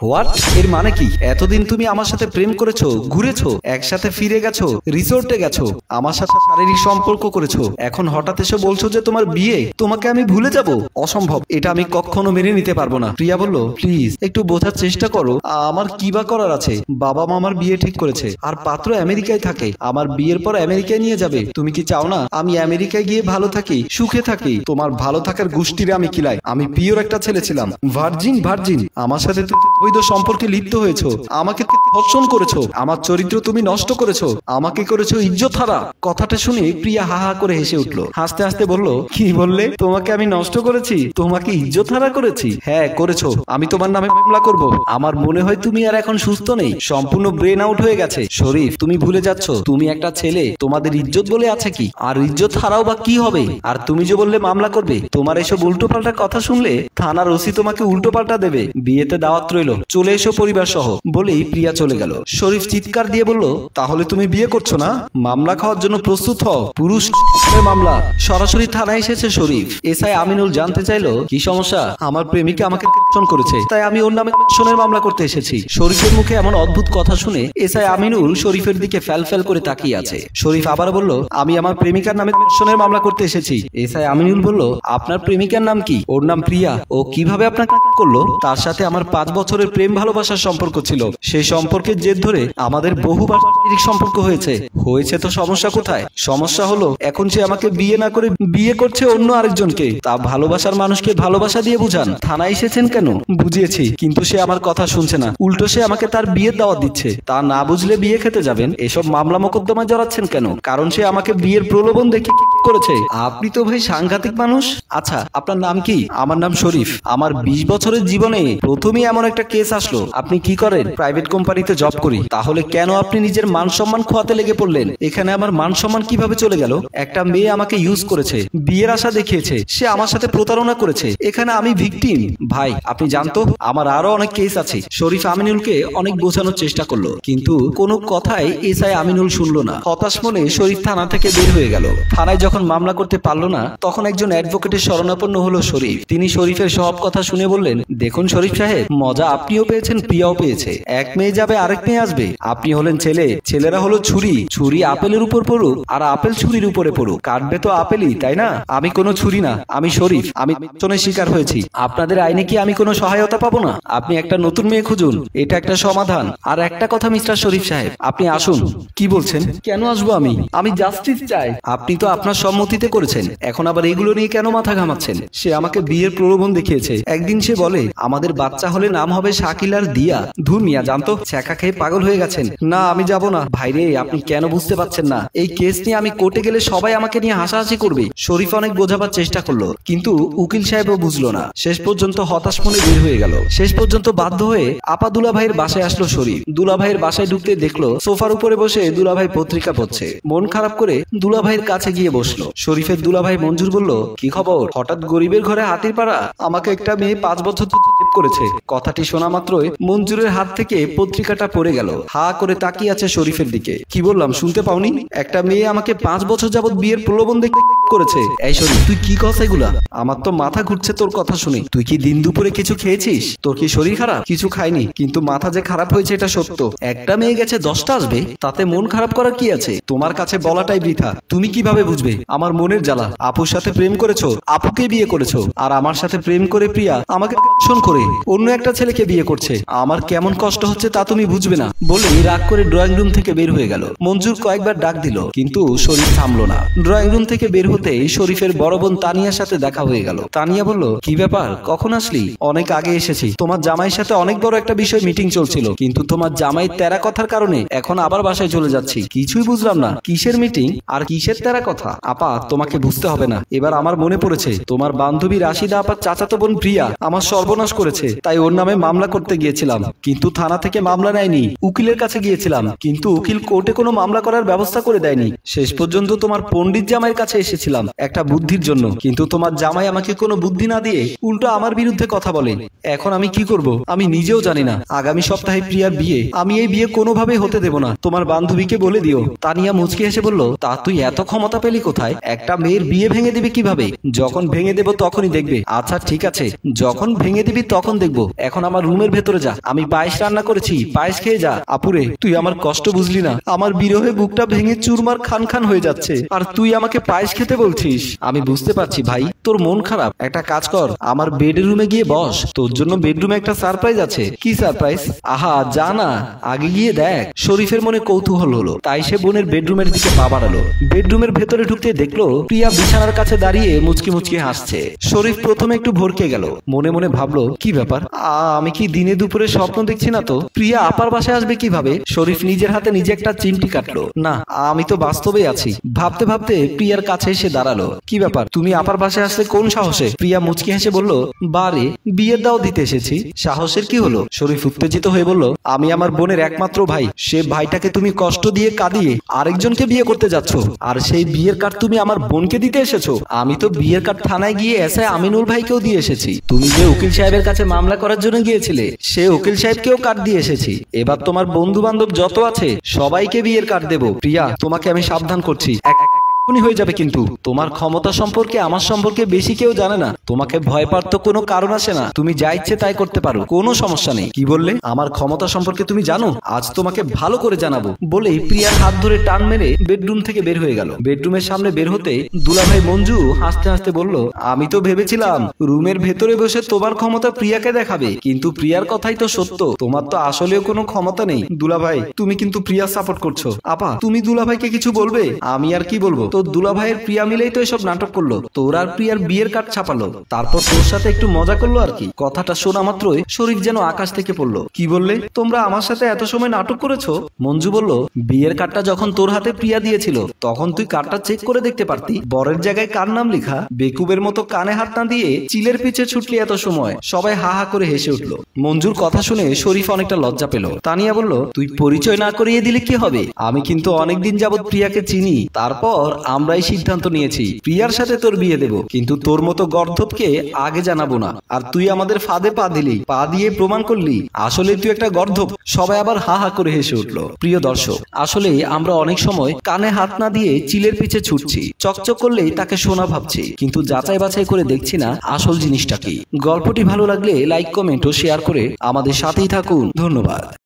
What? এর মানে কি? এতদিন তুমি আমার সাথে প্রেম করেছো, ঘুরেছো, একসাথে ফিরে গেছো, রিসোর্টে গেছো, আমার সাথে শারীরিক সম্পর্ক করেছো, এখন হঠাৎ এসে বলছো যে তোমার বিয়ে, তোমাকে আমি ভুলে যাব? অসম্ভব, এটা আমি কখনো মেনে নিতে পারবো না। প্রিয়া বলল, প্লিজ একটু বোঝার চেষ্টা করো, আমার কি বা করার আছে? বাবা মা আমার বিয়ে ঠিক করেছে, আর পাত্র আমেরিকায় থাকে, আমার বিয়ের পর আমেরিকায় নিয়ে যাবে। তুমি কি চাও না আমি আমেরিকায় গিয়ে ভালো থাকি, সুখে থাকি? তোমার ভালো থাকার গোষ্ঠীরে আমি কিলাই। আমি পিওর একটা ছেলে ছিলাম, ভার্জিন। আমার সাথে তুমি অবৈধ সম্পর্কে লিপ্ত হয়েছো, আমাকে ধর্ষণ করেছো, আমার চরিত্র তুমি নষ্ট করেছো, আমাকে করেছো ইজ্জত হারা। কথাটা শুনে প্রিয়া হা হা করে হেসে উঠলো। হাসতে হাসতে বলল, কি বললে? তোমাকে আমি নষ্ট করেছি? তোমাকে ইজ্জত হারা করেছি? হ্যাঁ করেছো। আমি তোমার নামে মামলা করব। আমার মনে হয় তুমি আর এখন সুস্থ নেই, সম্পূর্ণ ব্রেন আউট হয়ে গেছে। শরীফ, তুমি ভুলে যাচ্ছ তুমি একটা ছেলে, তোমাদের ইজ্জত বলে আছে কি? আর ইজ্জত হারাও বা কি হবে? আর তুমি যে বললে মামলা করবে, তোমার এসব উল্টো পাল্টা কথা শুনলে থানার ওসি তোমাকে উল্টো পাল্টা দেবে। বিয়েতে দাওয়াত রইল, চলে এসো পরিবার সহ। বলেই প্রিয়া চলে গেল। শরীফ চিৎকার দিয়ে বলল, তাহলে তুমি বিয়ে করছো না? মামলা খাওয়ার জন্য প্রস্তুত হও। পুরুষ মামলা। সরাসরি থানায় এসেছে শরীফ। এসআই আমিনুল জানতে চাইলো, কি সমস্যা? আমার প্রেমিকা আমাকে ধর্ষণ করেছে, তাই আমি ওর নামে ধর্ষণের মামলা করতে এসেছি। শরীফের মুখে এমন অদ্ভুত কথা শুনে এসআই আমিনুল শরীফের দিকে ফ্যাল করে তাকিয়ে আছে। শরীফ আবার বলল, আমি আমার প্রেমিকার নামে ধর্ষণের মামলা করতে এসেছি। এসআই আমিনুল বলল, আপনার প্রেমিকার নাম কি? ওর নাম প্রিয়া। ও কিভাবে আপনাকে করলো? তার সাথে আমার 5 বছরের প্রেম ভালোবাসার সম্পর্ক ছিল। সেই সম্পর্কের জেদ ধরে আমাদের বহুবার শারীরিক সম্পর্ক হয়েছে। তো সমস্যা কোথায়? সমস্যা হলো এখন সে আমাকে বিয়ে না করে বিয়ে করছে অন্য আরেকজনকে। তা ভালোবাসার মানুষকে ভালোবাসা দিয়ে বুঝান। থানায় এসেছেন কেন? বুঝিয়েছি, কিন্তু সে আমার কথা শুনছে না। উল্টো সে আমাকে তার বিয়ের দাওয়াত দিচ্ছে। তা না বুঝলে বিয়ে খেতে যাবেন? এসব মামলা মোকদ্দমায় জড়াচ্ছেন কেন? কারণ সে আমাকে বিয়ের প্রলোভন দেখে করেছে। আপনি তো ভাই সাংঘাতিক মানুষ। আচ্ছা, আপনার নাম কি? আমার নাম শরীফ। আমার 20 বছরের জীবনে প্রথমেই এমন একটা কেস আসলো। আপনি কি করেন? প্রাইভেট কোম্পানিতে জব করি। তাহলে কেন আপনি নিজের মান সম্মান খোয়াতে লেগে পড়লেন? এখানে আমার মান সম্মান কিভাবে চলে গেল? একটা মেয়ে আমাকে ইউজ করেছে, বিয়ের আশা দেখিয়েছে, সে আমার সাথে প্রতারণা করেছে। এখানে আমি ভিকটিম। ভাই আপনি জানতো আমার আরো অনেক কেস আছে। শরীফ আমিনুলকে অনেক বোঝানোর চেষ্টা করলো, কিন্তু কোনো কথাই এসআই আমিনুল শুনলো না। হতাশ মনে শরীফ থানা থেকে বের হয়ে গেল। থানায় যখন মামলা করতে পারলো না, তখন একজন অ্যাডভোকেটের শরণাপন্ন হলো শরীফ। তিনি শরীফের সব কথা শুনে বললেন, দেখুন শরীফ সাহেব, মজা আপনিও পেয়েছেন, প্রিয়াও পেয়েছে। এক মেয়ে যাবে, আরেক মেয়ে আসবে। আপনি হলেন ছেলে, ছেলেরা হলো ছুরি। ছুরি আপেলের উপর পড়ুক আর আপেল ছুরির উপরে পড়ুক, কাটবে তো আপেলই, তাই না? আমি কোনো ছুরি না, আমি শরীফ। আমি ধর্ষণের শিকার হয়েছি। আপনাদের আইনে কি আমি কোনো সহায়তা পাবো না? আপনি একটা নতুন মেয়ে খুঁজুন, এটা একটা সমাধান। আর একটা কথা মিস্টার শরীফ সাহেব, আপনি আসুন। কি বলছেন? কেন আসবো আমি? আমি জাস্টিস চাই। আপনি তো আপনার সম্মতিতে করেছেন, এখন আবার এগুলো নিয়ে কেন মাথা ঘামাচ্ছেন? সে আমাকে বিয়ের প্রলোভন দেখিয়েছে। একদিন সে বলে আমাদের বাচ্চা হলে নাম হবে শাকিল আর দিয়া। ধুর মিয়া, জানতো ছ্যাঁকা খেয়ে পাগল হয়ে গেছেন। না আমি যাব না। ভাইরে, আপনি কেন বুঝতে পারছেন না? এই কেস নিয়ে আমি কোর্টে গেলে সবাই আমাকে নিয়ে হাসাহাসি করবে। শরীফ অনেক বোঝাবার চেষ্টা করলো, কিন্তু উকিল সাহেবও বুঝলো না। শেষ পর্যন্ত হতাশ মনে বের হয়ে গেল। শেষ পর্যন্ত বাধ্য হয়ে আপা দুলাভাইয়ের বাসায় আসলো শরীফ। দুলাভাইয়ের বাসায় ঢুকতে দেখলো সোফার উপরে বসে দুলাভাই পত্রিকা পড়ছে। মন খারাপ করে দুলাভাইয়ের কাছে গিয়ে বসলো। শরীফের দুলাভাই মঞ্জুর বলল, কি খবর? হঠাৎ গরিবের ঘরে হাতির পাড়া? আমাকে একটা মেয়ে 5 বছর করেছে। কথাটি শোনা মাত্রই মঞ্জুরের হাত থেকে পত্রিকাটা পড়ে গেল। হা করে তাকিয়ে আছে শরীফের দিকে। কি বললাম শুনতে পাওনি? একটা মেয়ে আমাকে 5 বছর যাবত বিয়ের প্রলোভন করেছে। এই শরীফ, তুই কি কথা এগুলা? আমার তো মাথা ঘুরছে তোর কথা শুনে। তুই কি দিন দুপুরে কিছু খেয়েছিস? তোর কি শরীর খারাপ? কিছু খাইনি, কিন্তু মাথা যে খারাপ হয়েছে এটা সত্য। একটা মেয়ে গেছে 10টা আসবে, তাতে মন খারাপ করার কি আছে? তোমার কাছে বলাটাই বৃথা। তুমি কিভাবে বুঝবে আমার মনের জ্বালা? আপুর সাথে প্রেম করেছো, আপুকে বিয়ে করেছো, আর আমার সাথে প্রেম করে প্রিয়া আমাকে ধর্ষণ করে অন্য একটা ছেলেকে বিয়ে করছে। আমার কেমন কষ্ট হচ্ছে তা তুমি বুঝবে না। বলেই রাগ করে ড্রয়িং রুম থেকে বের হয়ে গেল। মঞ্জুর কয়েকবার ডাক দিল, কিন্তু শরীফ থামলো না। ড্রয়িং রুম থেকে বের হতেই শরীফের বড় বোন তানিয়ার সাথে দেখা হয়ে গেল। তানিয়া বলল, কি ব্যাপার, কখন আসলি? অনেক আগে এসেছি। তোমার জামাইয়ের সাথে অনেক বড় একটা বিষয় মিটিং চলছিল, কিন্তু তোমার জামাই তেরা কথার কারণে এখন আবার বাসায় চলে যাচ্ছি। কিছুই বুঝলাম না, কিসের মিটিং আর কিসের তেরা কথা? আপা, তোমাকে বুঝতে হবে না। এবার আমার মনে পড়েছে, তোমার বান্ধবী রাশিদা আপার চাচাতো বোন প্রিয়া আমার সর্বনাশ করেছে। তাই ওর নামে মামলা করতে গিয়েছিলাম, কিন্তু থানা থেকে মামলা নেয়নি। উকিলের কাছে গিয়েছিলাম, কিন্তু উকিল কোর্টে কোনো মামলা করার ব্যবস্থা করে দেয়নি। শেষ পর্যন্ত তোমার পণ্ডিত জামাইয়ের কাছে এসেছিলাম। করেছিলাম একটা বুদ্ধির জন্য, কিন্তু তোমার জামাই আমাকে কোনো বুদ্ধি না দিয়ে উল্টো আমার বিরুদ্ধে কথা বলে। এখন আমি কি করব আমি নিজেও জানি না। আগামী সপ্তাহে প্রিয়ার বিয়ে, আমি এই বিয়ে কোনোভাবেই হতে দেব না। তোমার বান্ধবীকে বলে দিও। তানিয়া মুচকি হেসে বলল, তা তুই এত ক্ষমতা পেলি কোথায়? একটা মেয়ের বিয়ে ভেঙে দিবি কিভাবে? যখন ভেঙে দেব তখনই দেখবে। আচ্ছা ঠিক আছে, যখন ভেঙে দিবি তখন দেখবো। এখন আমার রুমের ভেতরে যা, আমি পায়েস রান্না করেছি, পায়েস খেয়ে যা। আপুরে, তুই আমার কষ্ট বুঝলি না। আমার বিরহে বুকটা ভেঙে চুরমার খান খান হয়ে যাচ্ছে, আর তুই আমাকে পায়েস খেতে বলছিস। আমি বুঝতে পারছি ভাই, তোর মন খারাপ। একটা কাজ কর, আমার বেডরুমে গিয়ে বস, তোর জন্য বেডরুমে একটা সারপ্রাইজ আছে। কি সারপ্রাইজ? আহা যা না, আগে গিয়ে দেখ। শরীফের মনে কৌতূহল হলো, তাই সে বোনের বেডরুমের দিকে পা বাড়ালো। বেডরুমের ভেতরে ঢুকতে দেখলো প্রিয়া বিছানার কাছে দাঁড়িয়ে মুচকি মুচকি হাসছে। শরীফ প্রথমে একটু ভরকে গেল, মনে মনে ভাবলো কি ব্যাপার, আমি কি দিনে দুপুরে স্বপ্ন দেখছি না তো? প্রিয়া আপার বাসায় আসবে কিভাবে? শরীফ নিজের হাতে নিজে একটা চিমটি কাটলো। না, আমি তো বাস্তবেই আছি। ভাবতে ভাবতে প্রিয়ার কাছে এসে দাঁড়ালো। কি ব্যাপার, তুমি আপার বাসায় আসলে কোন সাহসে? প্রিয়া মুচকি হেসে বলল, বারে বিয়ের দাও দিতে এসেছি। সাহসের কি হলো? শরীফ উত্তেজিত হয়ে বলল, আমি আমার বোনের একমাত্র ভাই, সে ভাইটাকে তুমি কষ্ট দিয়ে কাঁদিয়ে আরেকজনকে বিয়ে করতে যাচ্ছ, আর সেই বিয়ের কার্ড তুমি আমার বোনকে দিতে এসেছো? আমি তো বিয়ের কার্ড থানায় গিয়ে এসআই আমিনুল ভাইকেও দিয়ে এসেছি। তুমি যে উকিল সাহেবের কাছে মামলা করার জন্য গিয়েছিলে, সে উকিল সাহেবকেও কার্ড দিয়ে এসেছি। এবার তোমার বন্ধু বান্ধব যত আছে সবাইকে বিয়ের কার্ড দেবো। প্রিয়া, তোমাকে আমি সাবধান করছি, হয়ে যাবে কিন্তু। তোমার ক্ষমতা সম্পর্কে আমার সম্পর্কে বেশি কেউ জানে না। তোমাকে ভয় পাওয়ার তো কোনো কারণ আসে না। তুমি যা ইচ্ছে তাই করতে পারো, কোনো সমস্যা নেই। কি বললে? আমার ক্ষমতা সম্পর্কে তুমি জানো? আজ তোমাকে ভালো করে জানাবো। বলেই প্রিয়ার হাত ধরে টান মেরে বেডরুম থেকে বের হয়ে গেল। বেডরুমের সামনে বের হতে দুলাভাই মঞ্জু হাসতে হাসতে বলল, আমি তো ভেবেছিলাম রুমের ভেতরে বসে তোমার ক্ষমতা প্রিয়াকে দেখাবে, কিন্তু প্রিয়ার কথাই তো সত্য, তোমার তো আসলেও কোনো ক্ষমতা নেই। দুলাভাই, তুমি কিন্তু প্রিয়া সাপোর্ট করছো। আপা, তুমি দুলাভাইকে কিছু বলবে? আমি আর কি বলবো, তোর দুলাভাইয়ের প্রিয়া মিলেই তো এসব নাটক করলো। তোর আর প্রিয়ার বিয়ের কার্ড ছাপালো, তারপর তোর সাথে একটু মজা করলো আর কি। কথাটা শোনা মাত্রই শরীফ যেন আকাশ থেকে পড়লো। কি বললে? তোমরা আমার সাথে এত সময় নাটক করেছো? মঞ্জু বলল, বিয়ের কার্ডটা যখন তোর হাতে প্রিয়া দিয়েছিল তখন তুই কার্ডটা চেক করে দেখতে পারতি। বরের জায়গায় কার নাম লেখা? বেকুবের মতো কানে হাত না দিয়ে চিলের পিছে ছুটলি এত সময়। সবাই হা হা করে হেসে উঠলো। মঞ্জুর কথা শুনে শরীফ অনেকটা লজ্জা পেল। তানিয়া বলল, তুই পরিচয় না করিয়ে দিলে কি হবে? আমি কিন্তু অনেকদিন যাবত প্রিয়াকে চিনি, তারপর আমরাই সিদ্ধান্ত নিয়েছি প্রিয়ার সাথে তোর বিয়ে দেব, কিন্তু তোর মতো গর্ধবকে আগে জানাবো না। আর তুই আমাদের ফাঁদে পা দিলি, পা দিয়ে প্রমাণ করলি আসলে তুই একটা গর্ধব। সবাই আবার হা হা করে হেসে উঠলো। প্রিয় দর্শক, আসলে আমরা অনেক সময় কানে হাত না দিয়ে চিলের পিছে ছুটছি, চকচক করলেই তাকে সোনা ভাবছি, কিন্তু যাচাই বাছাই করে দেখছি না আসল জিনিসটা কি। গল্পটি ভালো লাগলে লাইক, কমেন্ট ও শেয়ার করে আমাদের সাথেই থাকুন। ধন্যবাদ।